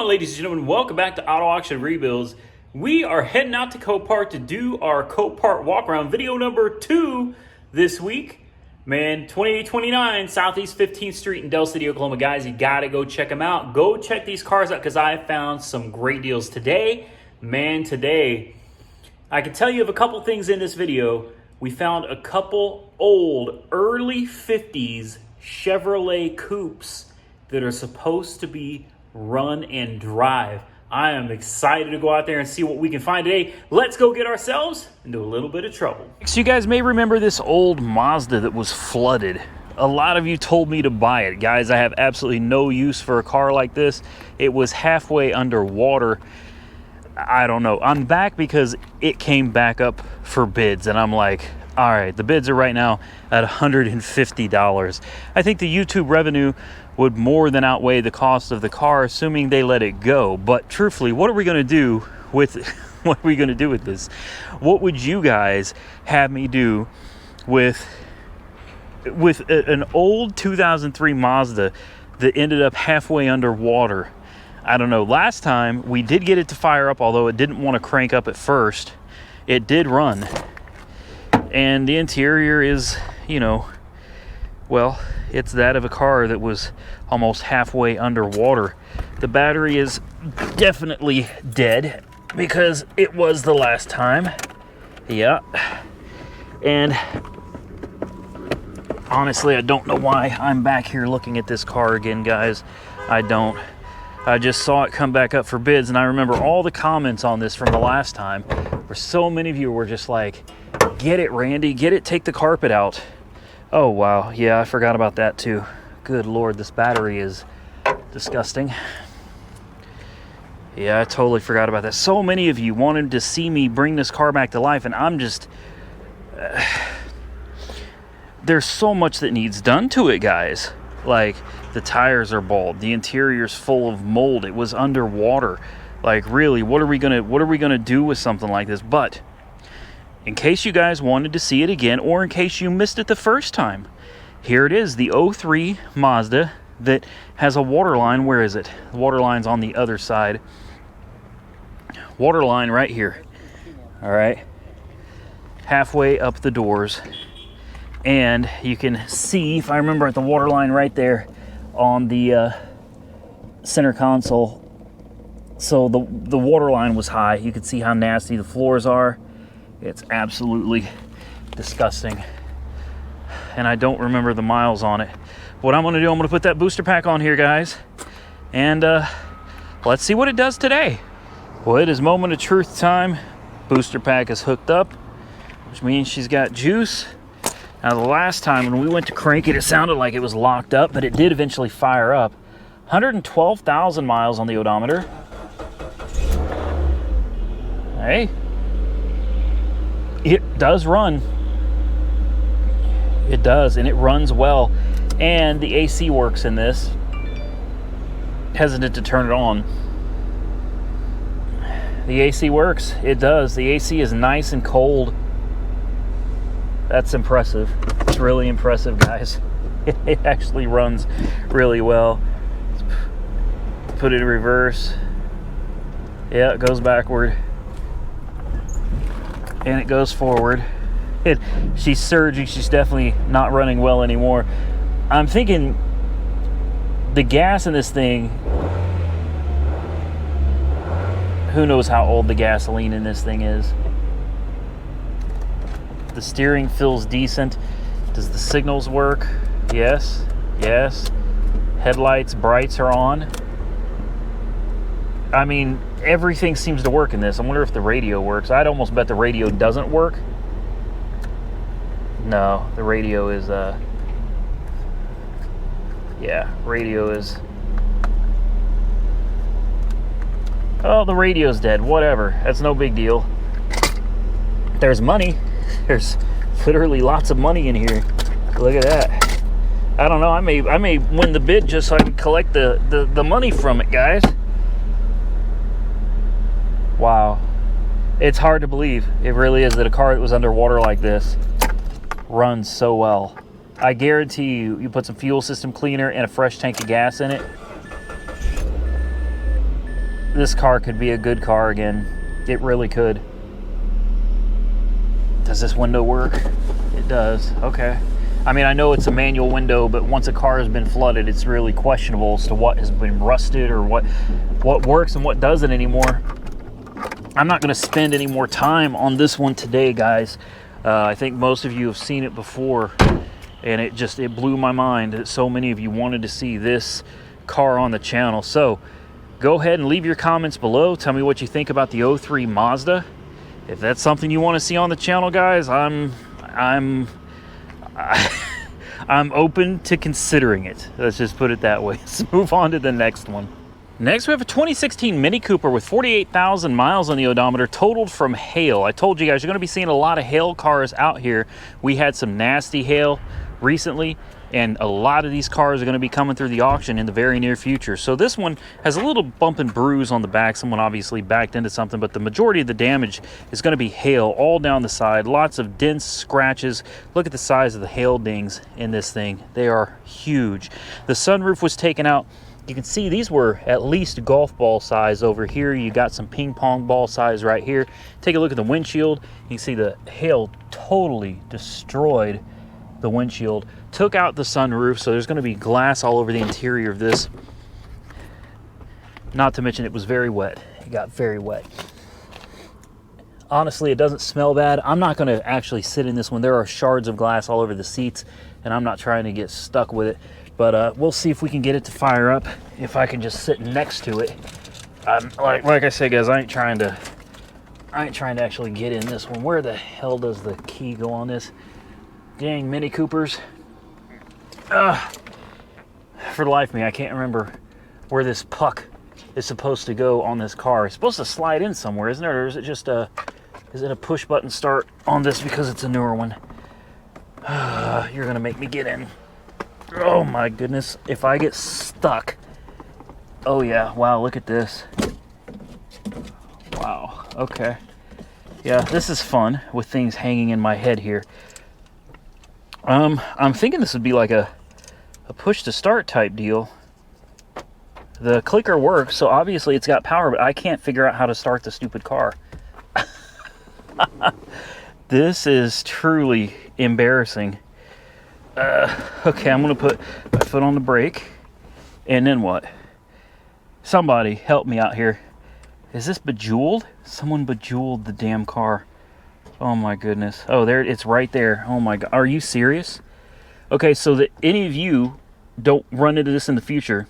on, ladies and gentlemen? Welcome back to Auto Auction Rebuilds. We are heading out to Copart to do our Copart walk around video number 2 this week. Man, 2829 Southeast 15th Street in Del City, Oklahoma. Guys, you gotta go check them out. Go check these cars out because I found some great deals today. Man, today, I can tell you of a couple things in this video. We found a couple old, early 50s Chevrolet Coupes that are supposed to be run and drive. I am excited to go out there and see what we can find today. Let's go get ourselves into a little bit of trouble. So you guys may remember this old Mazda that was flooded. A lot of you told me to buy it. Guys, I have absolutely no use for a car like this. It was halfway underwater. I don't know. I'm back because it came back up for bids, and I'm like, all right, the bids are right now at $150. I think the YouTube revenue would more than outweigh the cost of the car, assuming they let it go. But truthfully, what are we going to do with what are we going to do with this? What would you guys have me do with an old 2003 Mazda that ended up halfway underwater? I don't know. Last time we did get it to fire up, although it didn't want to crank up at first. It did run. And the interior is, you know, well, it's that of a car that was almost halfway underwater. The battery is definitely dead because it was the last time. Yeah. And honestly, I don't know why I'm back here looking at this car again, guys. I don't. I just saw it come back up for bids, and I remember all the comments on this from the last time where so many of you were just like, get it, Randy, get it, take the carpet out. Oh, wow. Yeah, I forgot about that too. Good Lord, this battery is disgusting. Yeah, I totally forgot about that. So many of you wanted to see me bring this car back to life, and I'm just... there's so much that needs done to it, guys. Like, the tires are bald. The interior's full of mold. It was underwater. Like, really, what are we gonna do with something like this? But in case you guys wanted to see it again, or in case you missed it the first time, here it is, the 03 Mazda that has a water line. Where is it? The water line's on the other side. Water line right here. All right. Halfway up the doors. And you can see, if I remember, at the water line right there on the center console. So the water line was high. You can see how nasty the floors are. It's absolutely disgusting. And I don't remember the miles on it. What I'm gonna do, I'm gonna put that booster pack on here, guys. And let's see what it does today. Well, it is moment of truth time. Booster pack is hooked up, which means she's got juice. Now, the last time when we went to crank it, it sounded like it was locked up, but it did eventually fire up. 112,000 miles on the odometer. Hey. It does run. It does, and it runs well. And the AC works in this. Hesitant to turn it on. The AC works. It does. The AC is nice and cold. That's impressive. It's really impressive, guys. It actually runs really well. Let's put it in reverse. Yeah, it goes backward. And it goes forward. She's surging. She's definitely not running well anymore. I'm thinking the gas in this thing, who knows how old the gasoline in this thing is. The steering feels decent. Does the signals work? Yes. Yes. Headlights, brights are on. I mean, everything seems to work in this. I wonder if the radio works. I'd almost bet the radio doesn't work. No, the radio is, yeah, radio is... Oh, the radio's dead. Whatever. That's no big deal. There's money. There's literally lots of money in here. Look at that. I don't know. I may win the bid just so I can collect the money from it, guys. Wow. It's hard to believe. It really is that a car that was underwater like this runs so well. I guarantee you put some fuel system cleaner and a fresh tank of gas in it, this car could be a good car again. It really could. Does this window work? It does. Okay. I mean, I know it's a manual window, but once a car has been flooded, it's really questionable as to what has been rusted or what works and what doesn't anymore. I'm not going to spend any more time on this one today, guys. I think most of you have seen it before, and it blew my mind that so many of you wanted to see this car on the channel. So go ahead and leave your comments below. Tell me what you think about the 03 Mazda. If that's something you want to see on the channel, guys, I'm open to considering it. Let's just put it that way. Let's move on to the next one. Next, we have a 2016 Mini Cooper with 48,000 miles on the odometer, totaled from hail. I told you guys, you're going to be seeing a lot of hail cars out here. We had some nasty hail recently, and a lot of these cars are going to be coming through the auction in the very near future. So this one has a little bump and bruise on the back. Someone obviously backed into something, but the majority of the damage is going to be hail all down the side. Lots of dents, scratches. Look at the size of the hail dings in this thing. They are huge. The sunroof was taken out. You can see these were at least golf ball size over here. You got some ping pong ball size right here. Take a look at the windshield. You can see the hail totally destroyed the windshield. Took out the sunroof, so there's going to be glass all over the interior of this. Not to mention it was very wet. It got very wet. Honestly, it doesn't smell bad. I'm not going to actually sit in this one. There are shards of glass all over the seats, and I'm not trying to get stuck with it. But we'll see if we can get it to fire up, if I can just sit next to it. Like I said, guys, I ain't trying to actually get in this one. Where the hell does the key go on this? Dang, Mini Coopers. For the life of me, I can't remember where this puck is supposed to go on this car. It's supposed to slide in somewhere, isn't it? Or is it just a push button start on this because it's a newer one? You're gonna make me get in. Oh my goodness, if I get stuck. Oh yeah, wow, look at this. Wow, okay. Yeah, this is fun with things hanging in my head here. I'm thinking this would be like a push to start type deal. The clicker works, so obviously it's got power, but I can't figure out how to start the stupid car. This is truly embarrassing. Okay, I'm gonna put my foot on the brake, and then what? Somebody help me out here. Is this bejeweled? Someone bejeweled the damn car. Oh my goodness. Oh, there, it's right there. Oh my God, are you serious? Okay, so that any of you don't run into this in the future.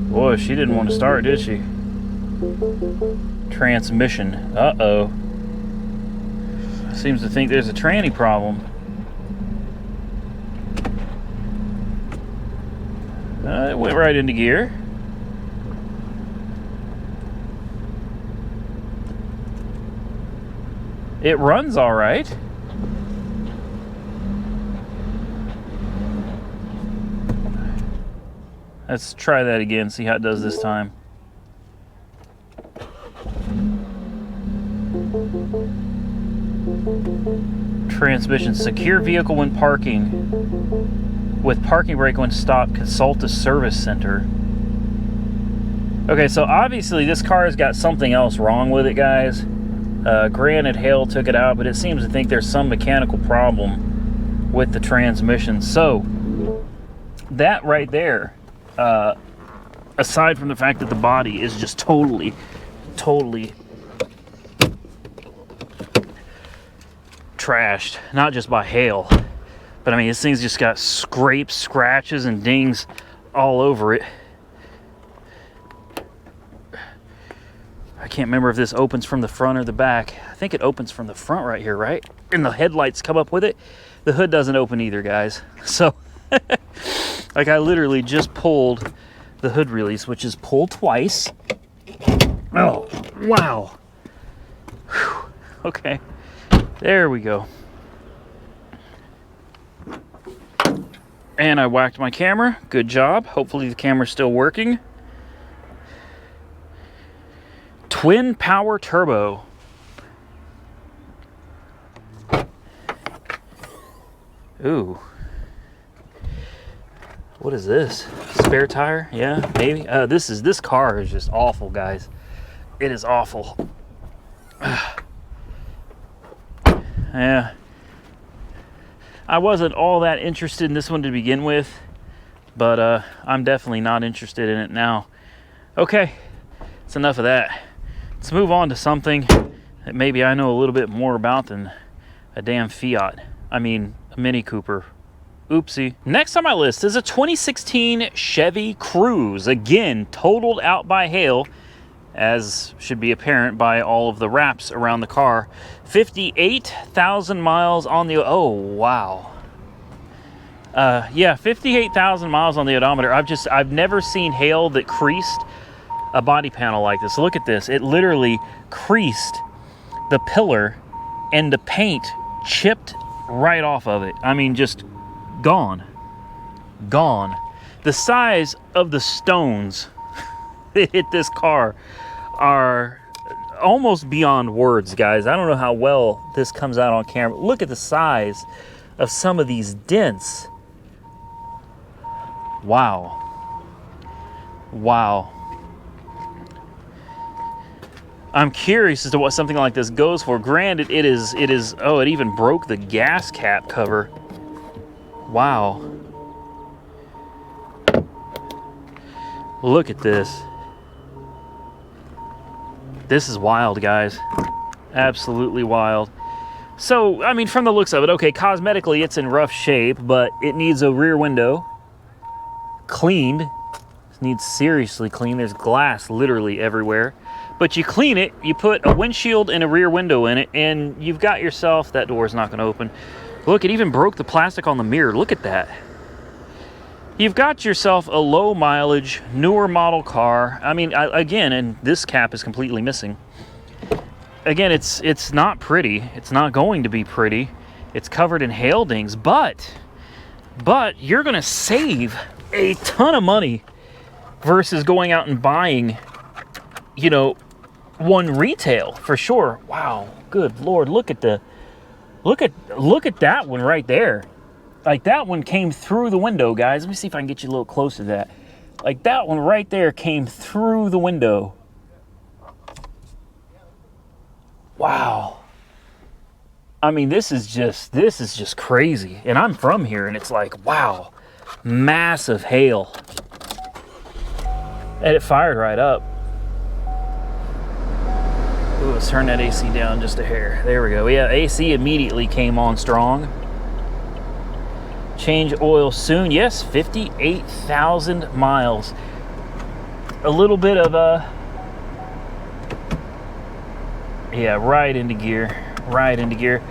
Boy, she didn't want to start, did she? Transmission. Uh-oh. Seems to think there's a tranny problem. It went right into gear. It runs all right. Let's try that again, see how it does this time. Transmission. Secure vehicle when parking. With parking brake when stopped, consult the service center. Okay, so obviously this car has got something else wrong with it, guys. Granted, hail took it out, but it seems to think there's some mechanical problem with the transmission. So, that right there, aside from the fact that the body is just totally trashed, not just by hail, but I mean, this thing's just got scrapes, scratches, and dings all over it. I can't remember if this opens from the front or the back. I think it opens from the front right here, right? And the headlights come up with it. The hood doesn't open either, guys. So, like, I literally just pulled the hood release, which is pulled twice. Oh, wow. Whew. Okay, there we go. And I whacked my camera. Good job. Hopefully the camera's still working. Twin power turbo. Ooh. What is this? Spare tire? Yeah, maybe. This car is just awful, guys. It is awful. Yeah. I wasn't all that interested in this one to begin with, but I'm definitely not interested in it now. Okay, it's enough of that. Let's move on to something that maybe I know a little bit more about than a damn Fiat. I mean, a Mini Cooper. Oopsie. Next on my list is a 2016 Chevy Cruze. Again, totaled out by hail, as should be apparent by all of the wraps around the car. 58,000 miles on the... Oh, wow. Yeah, 58,000 miles on the odometer. I've never seen hail that creased a body panel like this. Look at this. It literally creased the pillar and the paint chipped right off of it. I mean, just gone. Gone. The size of the stones that hit this car are almost beyond words, guys. I don't know how well this comes out on camera. Look at the size of some of these dents. Wow. Wow. I'm curious as to what something like this goes for. Granted, it is, oh, it even broke the gas cap cover. Wow. Look at this. This is wild, guys. Absolutely wild. So, I mean, from the looks of it, okay, cosmetically it's in rough shape, but it needs a rear window cleaned. It needs seriously cleaned. There's glass literally everywhere. But you clean it, you put a windshield and a rear window in it, and you've got yourself... That door's not going to open. Look, it even broke the plastic on the mirror. Look at that. You've got yourself a low mileage, newer model car. I mean, again, and this cap is completely missing. Again, it's not pretty. It's not going to be pretty. It's covered in hail dings, but you're going to save a ton of money versus going out and buying, you know, one retail for sure. Wow, good Lord, look at that one right there. Like, that one came through the window, guys. Let me see if I can get you a little closer to that. Like, that one right there came through the window. Wow. I mean, this is just crazy. And I'm from here, and it's like, wow, massive hail. And it fired right up. Ooh, let's turn that AC down just a hair. There we go. Yeah, AC immediately came on strong. Change oil soon. Yes, 58,000 miles. A little bit of yeah, right into gear. Right into gear.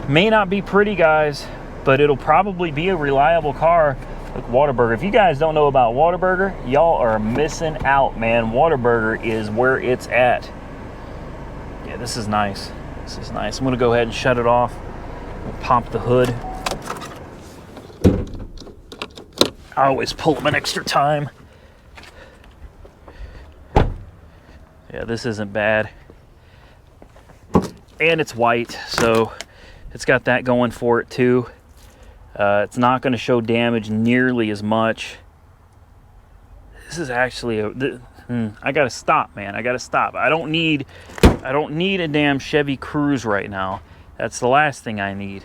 May not be pretty, guys, but it'll probably be a reliable car. Look, Whataburger. If you guys don't know about Whataburger, y'all are missing out, man. Whataburger is where it's at. Yeah, this is nice. This is nice. I'm going to go ahead and shut it off. We'll pop the hood. I always pull them an extra time. Yeah, this isn't bad. And it's white, so it's got that going for it too. It's not going to show damage nearly as much. This is actually I gotta stop, man. I gotta stop. I don't need a damn Chevy Cruze right now. That's the last thing I need.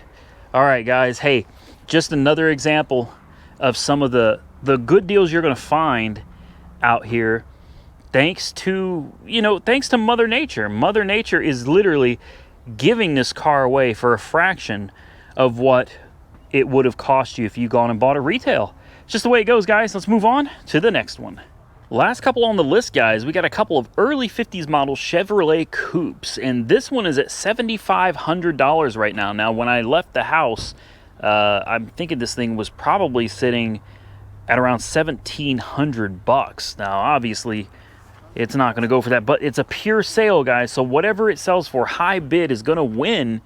All right, guys. Hey, just another example of some of the good deals you're going to find out here, thanks to Mother Nature. Mother Nature is literally giving this car away for a fraction of what it would have cost you if you gone and bought a retail. It's just the way it goes, guys. Let's move on to the next one. Last couple on the list, guys, we got a couple of early 50s model Chevrolet Coupes, and this one is at $7,500 right now. Now, when I left the house, I'm thinking this thing was probably sitting at around $1,700. Now, obviously, it's not going to go for that, but it's a pure sale, guys. So whatever it sells for, high bid is going to win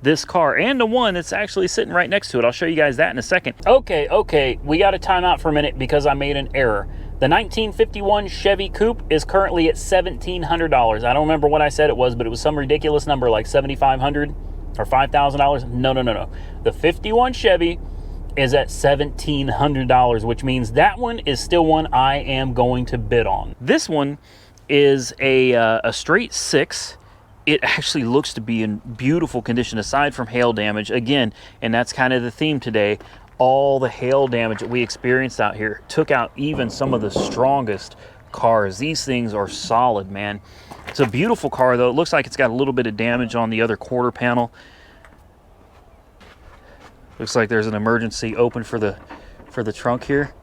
this car, and the one that's actually sitting right next to it. I'll show you guys that in a second. Okay, we got to time out for a minute because I made an error. The 1951 Chevy Coupe is currently at $1,700. I don't remember what I said it was, but it was some ridiculous number like $7,500 or $5,000. No. The 51 Chevy is at $1,700, which means that one is still one I am going to bid on. This one is a straight 6. It actually looks to be in beautiful condition aside from hail damage. Again, and that's kind of the theme today, all the hail damage that we experienced out here took out even some of the strongest cars. These things are solid, man. It's a beautiful car, though. It looks like it's got a little bit of damage on the other quarter panel. Looks like there's an emergency open for the trunk here.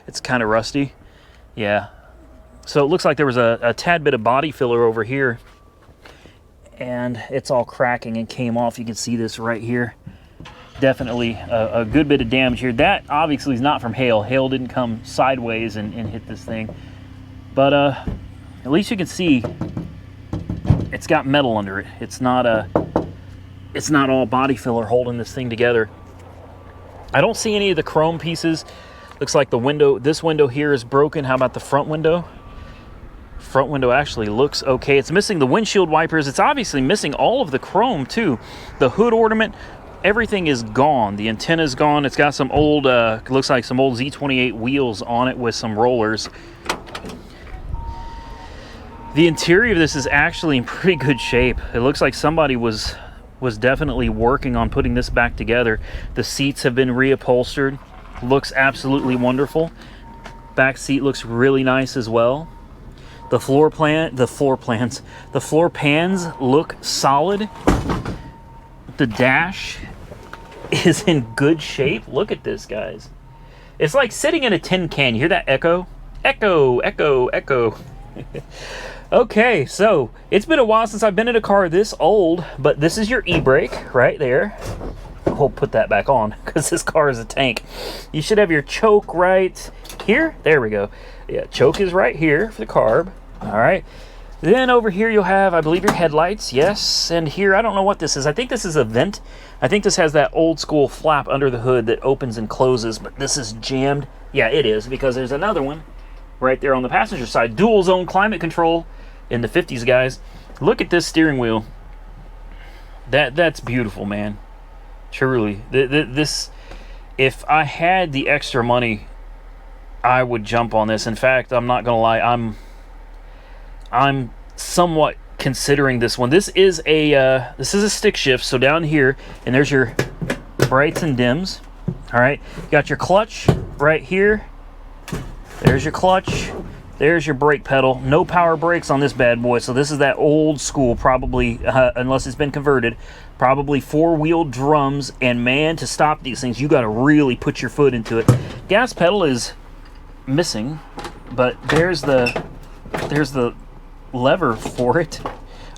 It's kind of rusty. Yeah. So it looks like there was a tad bit of body filler over here, and it's all cracking and came off. You can see this right here. Definitely a good bit of damage here. That obviously is not from hail. Hail didn't come sideways and hit this thing. But at least you can see it's got metal under it. It's not all body filler holding this thing together. I don't see any of the chrome pieces. Looks like the window, this window here is broken. How about the front window? Front window actually looks okay. It's missing the windshield wipers. It's obviously missing all of the chrome too. The hood ornament, everything is gone. The antenna's gone. It's got some old, looks like some old Z28 wheels on it with some rollers. The interior of this is actually in pretty good shape. It looks like somebody was definitely working on putting this back together. The seats have been reupholstered. Looks absolutely wonderful. Back seat looks really nice as well. The floor pans look solid. The dash is in good shape. Look at this, guys. It's like sitting in a tin can. You hear that echo? Echo, echo, echo. Okay, so it's been a while since I've been in a car this old, but this is your e-brake right there. We'll put that back on because this car is a tank. You should have your choke right here. There we go. Yeah, choke is right here for the carb. All right. Then over here you'll have, I believe, your headlights. Yes. And here, I don't know what this is. I think this is a vent. I think this has that old school flap under the hood that opens and closes, but this is jammed. Yeah, it is, because there's another one right there on the passenger side. Dual zone climate control in the 50s, guys. Look at this steering wheel. That's beautiful, man. Truly. This, if I had the extra money, I would jump on this. In fact, I'm not gonna lie, I'm somewhat considering this one. This is a stick shift. So down here, and there's your brights and dims. All right, you got your clutch right here. There's your clutch. There's your brake pedal. No power brakes on this bad boy. So this is that old school, probably, unless it's been converted, probably four-wheel drums. And man, to stop these things, you got to really put your foot into it. Gas pedal is missing, but there's the lever for it.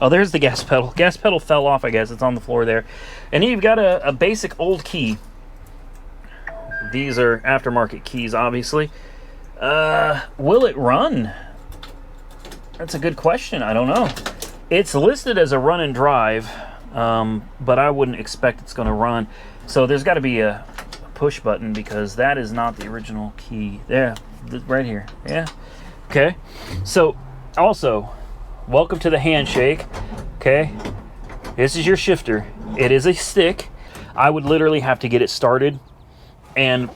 Oh, there's the gas pedal. Gas pedal fell off, I guess. It's on the floor there. And then you've got a basic old key. These are aftermarket keys, obviously. Will it run? That's a good question. I don't know. It's listed as a run and drive, but I wouldn't expect it's going to run. So there's got to be a push button, because that is not the original key. There, right here. Yeah. Okay. So also, welcome to the handshake. Okay. This is your shifter. It is a stick. I would literally have to get it started and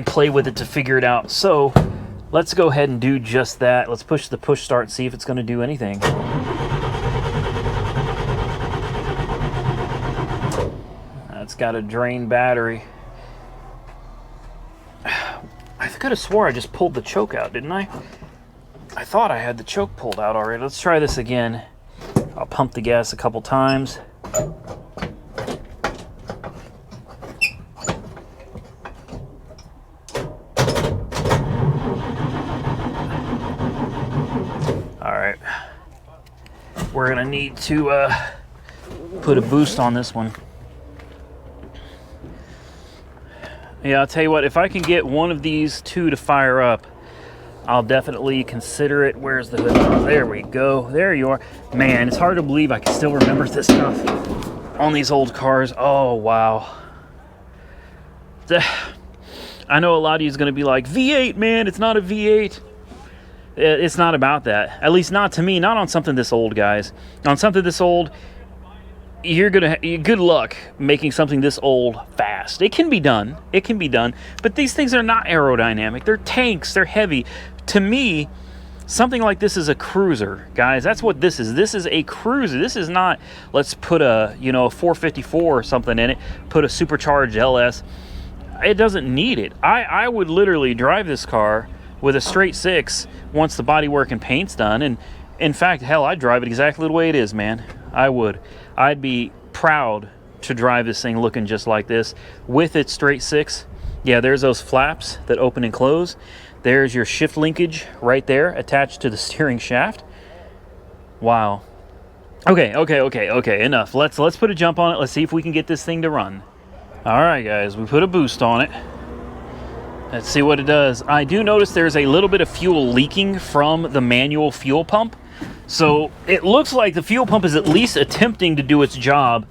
play with it to figure it out. So let's go ahead and do just that. Let's push the push start and see if it's going to do anything. It's got a drained battery. I could have swore I just pulled the choke out, didn't I? I thought I had the choke pulled out already. Let's try this again. I'll pump the gas a couple times. Alright. We're going to need to put a boost on this one. Yeah, I'll tell you what, if I can get one of these two to fire up, I'll definitely consider it. Where's the hood? There we go. There you are. Man, it's hard to believe I can still remember this stuff on these old cars. Oh, wow. I know a lot of you is going to be like, V8, man, it's not a V8. It's not about that. At least not to me. Not on something this old, guys. On something this old, you're gonna good luck making something this old fast. It can be done. It can be done. But these things are not aerodynamic. They're tanks. They're heavy. To me, something like this is a cruiser, guys. That's what this is. This is a cruiser. This is not, let's put a, a 454 or something in it, put a supercharged LS. It doesn't need it. I would literally drive this car with a straight six once the bodywork and paint's done. And in fact, hell, I'd drive it exactly the way it is, man. I would. I'd be proud to drive this thing looking just like this with its straight six. Yeah, there's those flaps that open and close. There's your shift linkage right there attached to the steering shaft. Wow. Okay, enough. Let's put a jump on it. Let's see if we can get this thing to run. All right, guys, we put a boost on it. Let's see what it does. I do notice there's a little bit of fuel leaking from the manual fuel pump. So it looks like the fuel pump is at least attempting to do its job.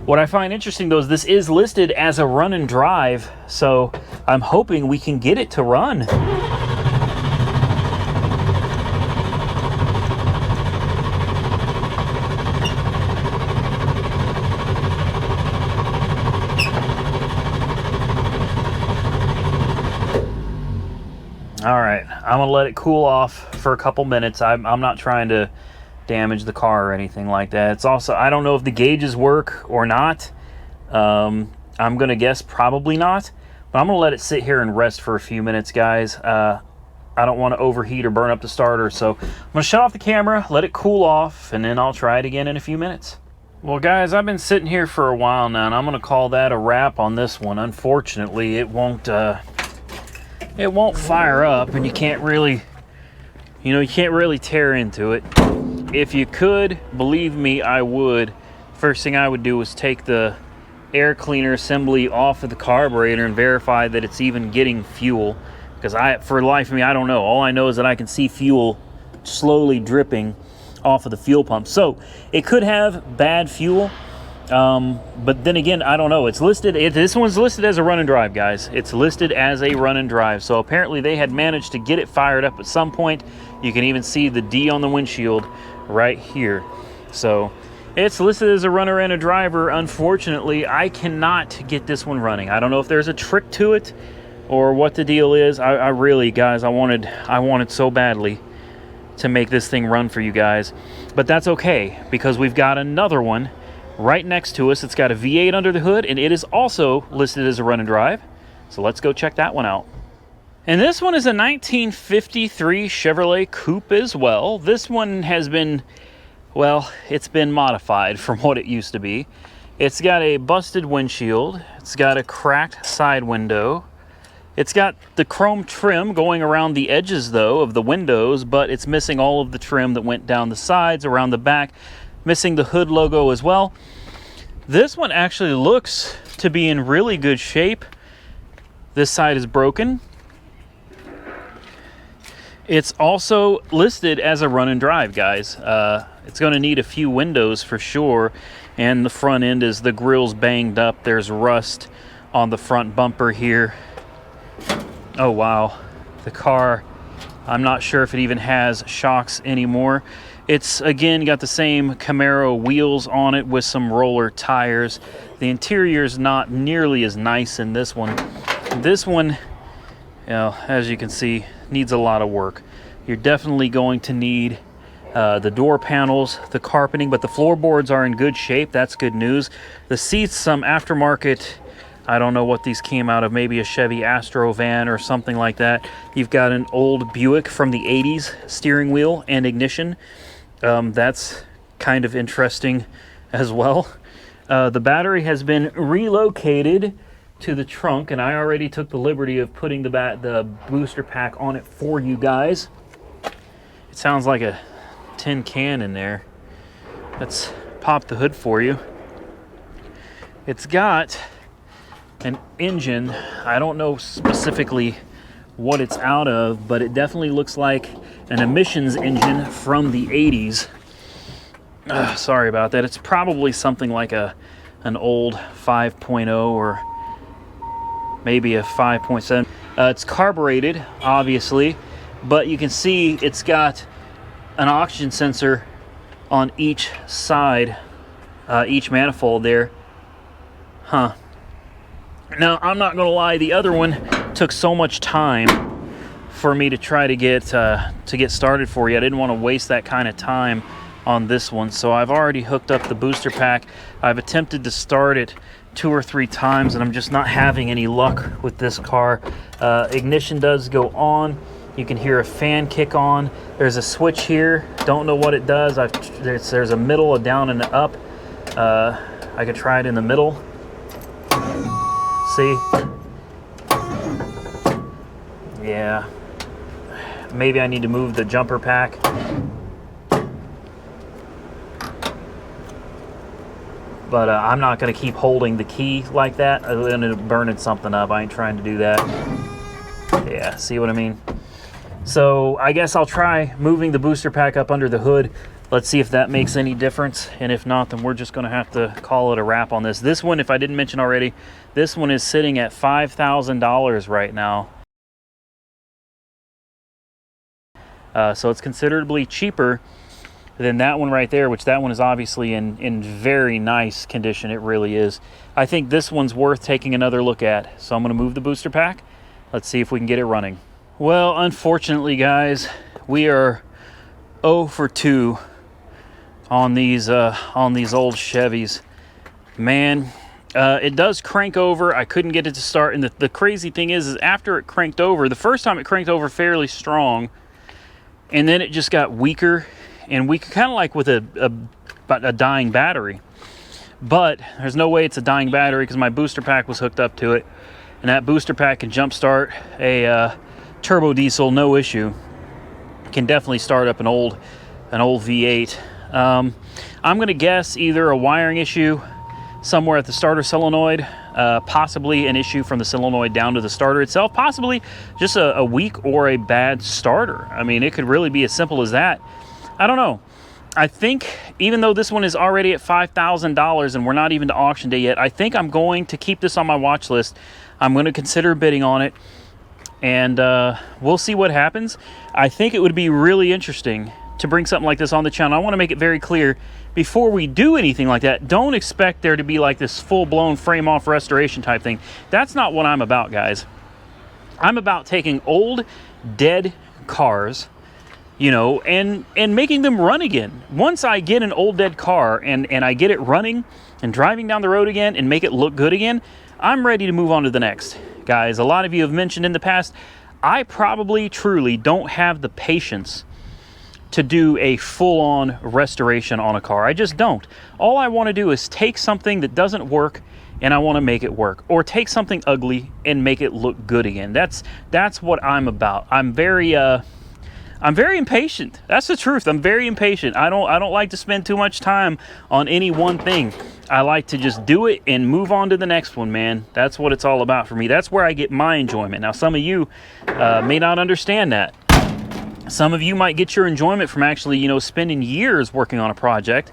What I find interesting, though, is this is listed as a run and drive. So I'm hoping we can get it to run. All right, I'm gonna let it cool off for a couple minutes. I'm not trying to damage the car or anything like that. It's also, I don't know if the gauges work or not. I'm gonna guess probably not, but I'm gonna let it sit here and rest for a few minutes, guys. I don't want to overheat or burn up the starter, so I'm gonna shut off the camera, let it cool off, and then I'll try it again in a few minutes. Well, guys, I've been sitting here for a while now, and I'm gonna call that a wrap on this one. Unfortunately, it won't fire up, and you can't really tear into it. If you could, believe me, I would. First thing I would do is take the air cleaner assembly off of the carburetor and verify that it's even getting fuel, because for the life of me, I don't know. All I know is that I can see fuel slowly dripping off of the fuel pump. So it could have bad fuel. But then again, I don't know. It's listed, this one's listed as a run and drive, guys. It's listed as a run and drive. So apparently they had managed to get it fired up at some point. You can even see the D on the windshield right here. So it's listed as a runner and a driver. Unfortunately, I cannot get this one running. I don't know if there's a trick to it or what the deal is. I really, guys, I wanted so badly to make this thing run for you guys. But that's okay, because we've got another one right next to us. It's got a V8 under the hood, and it is also listed as a run and drive. So let's go check that one out. And this one is a 1953 Chevrolet Coupe as well. This one has been, well, it's been modified from what it used to be. It's got a busted windshield. It's got a cracked side window. It's got the chrome trim going around the edges, though, of the windows, but it's missing all of the trim that went down the sides, around the back, missing the hood logo as well. This one actually looks to be in really good shape. This side is broken. It's also listed as a run and drive, guys. It's going to need a few windows for sure, and the front end is, the grill's banged up. There's rust on the front bumper here. Oh wow, the car, I'm not sure if it even has shocks anymore. It's again got the same Camaro wheels on it with some roller tires. The interior is not nearly as nice in this one. This one, as you can see, needs a lot of work. You're definitely going to need the door panels, the carpeting, but the floorboards are in good shape. That's good news. The seats, some aftermarket, I don't know what these came out of, maybe a Chevy Astro van or something like that. You've got an old Buick from the 80s steering wheel and ignition. That's kind of interesting as well. The battery has been relocated to the trunk, and I already took the liberty of putting the booster pack on it for you guys. It sounds like a tin can in there. Let's pop the hood for you. It's got an engine. I don't know specifically what it's out of, but it definitely looks like an emissions engine from the 80s. Sorry about that. It's probably something like an old 5.0 or maybe a 5.7. It's carbureted, obviously, but you can see it's got an oxygen sensor on each side each manifold there. Huh. Now, I'm not going to lie, the other one took so much time for me to try to get started for you. I didn't want to waste that kind of time on this one, so I've already hooked up the booster pack. I've attempted to start it 2 or 3 times, and I'm just not having any luck with this car. Ignition does go on. You can hear a fan kick on. There's a switch here. Don't know what it does. There's a middle, a down, and an up. I could try it in the middle. See? Yeah. Maybe I need to move the jumper pack. But I'm not going to keep holding the key like that. I'll end up burning something up. I ain't trying to do that. Yeah, see what I mean? So I guess I'll try moving the booster pack up under the hood. Let's see if that makes any difference. And if not, then we're just going to have to call it a wrap on this. This one, if I didn't mention already, this one is sitting at $5,000 right now. So it's considerably cheaper than that one right there, which that one is obviously in very nice condition. It really is. I think this one's worth taking another look at. So I'm going to move the booster pack. Let's see if we can get it running. Well, unfortunately, guys, we are 0 for 2 on these old Chevys. Man, it does crank over. I couldn't get it to start. And the crazy thing is after it cranked over, the first time it cranked over fairly strong, and then it just got weaker and weaker, kind of like with a dying battery. But there's no way it's a dying battery because my booster pack was hooked up to it, and that booster pack can jump start a turbo diesel, no issue. Can definitely start up an old V8. I'm gonna guess either a wiring issue somewhere at the starter solenoid, possibly an issue from the solenoid down to the starter itself, possibly just a weak or a bad starter. I mean, it could really be as simple as that. I don't know. I think even though this one is already at $5,000 and we're not even to auction day yet, I think I'm going to keep this on my watch list. I'm going to consider bidding on it, and we'll see what happens. I think it would be really interesting to bring something like this on the channel. I want to make it very clear before we do anything like that, don't expect there to be like this full-blown frame-off restoration type thing. That's not what I'm about, guys. I'm about taking old, dead cars, you know, and making them run again. Once I get an old, dead car and I get it running and driving down the road again and make it look good again, I'm ready to move on to the next. Guys, a lot of you have mentioned in the past, I probably truly don't have the patience to do a full-on restoration on a car. I just don't. All I want to do is take something that doesn't work and I want to make it work, or take something ugly and make it look good again. That's what I'm about. I'm very impatient. That's the truth. I'm very impatient. I don't like to spend too much time on any one thing. I like to just do it and move on to the next one, man. That's what it's all about for me. That's where I get my enjoyment. Now, some of you may not understand that. Some of you might get your enjoyment from actually, you know, spending years working on a project.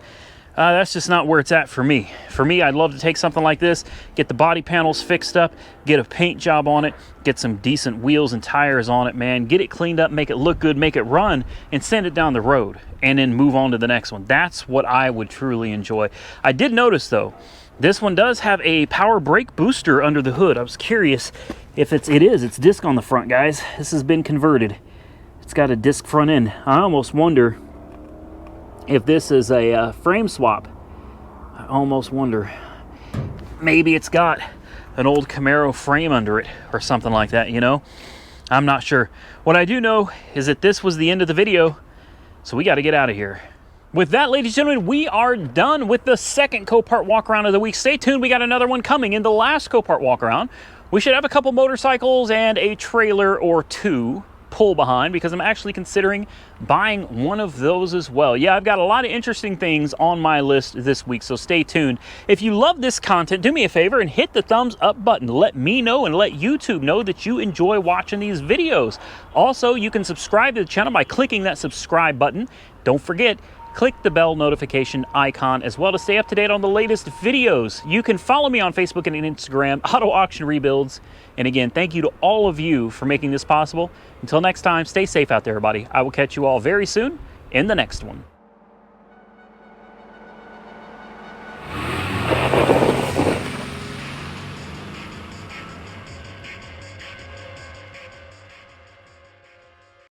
That's just not where it's at for me. For me, I'd love to take something like this, get the body panels fixed up, get a paint job on it, get some decent wheels and tires on it, man. Get it cleaned up, make it look good, make it run, and send it down the road, and then move on to the next one. That's what I would truly enjoy. I did notice, though, this one does have a power brake booster under the hood. I was curious if it's disc on the front, guys. This has been converted. It's got a disc front end. I almost wonder if this is a frame swap. I almost wonder. Maybe it's got an old Camaro frame under it or something like that, you know? I'm not sure. What I do know is that this was the end of the video, so we got to get out of here. With that, ladies and gentlemen, we are done with the second Copart walk around of the week. Stay tuned. We got another one coming in the last Copart walk around. We should have a couple motorcycles and a trailer or two pull behind, because I'm actually considering buying one of those as well. Yeah, I've got a lot of interesting things on my list this week, so stay tuned. If you love this content, do me a favor and hit the thumbs up button. Let me know and let YouTube know that you enjoy watching these videos. Also, you can subscribe to the channel by clicking that subscribe button. Don't forget, click the bell notification icon as well to stay up to date on the latest videos. You can follow me on Facebook and Instagram, Auto Auction Rebuilds. And again, thank you to all of you for making this possible. Until next time, stay safe out there, everybody. I will catch you all very soon in the next one.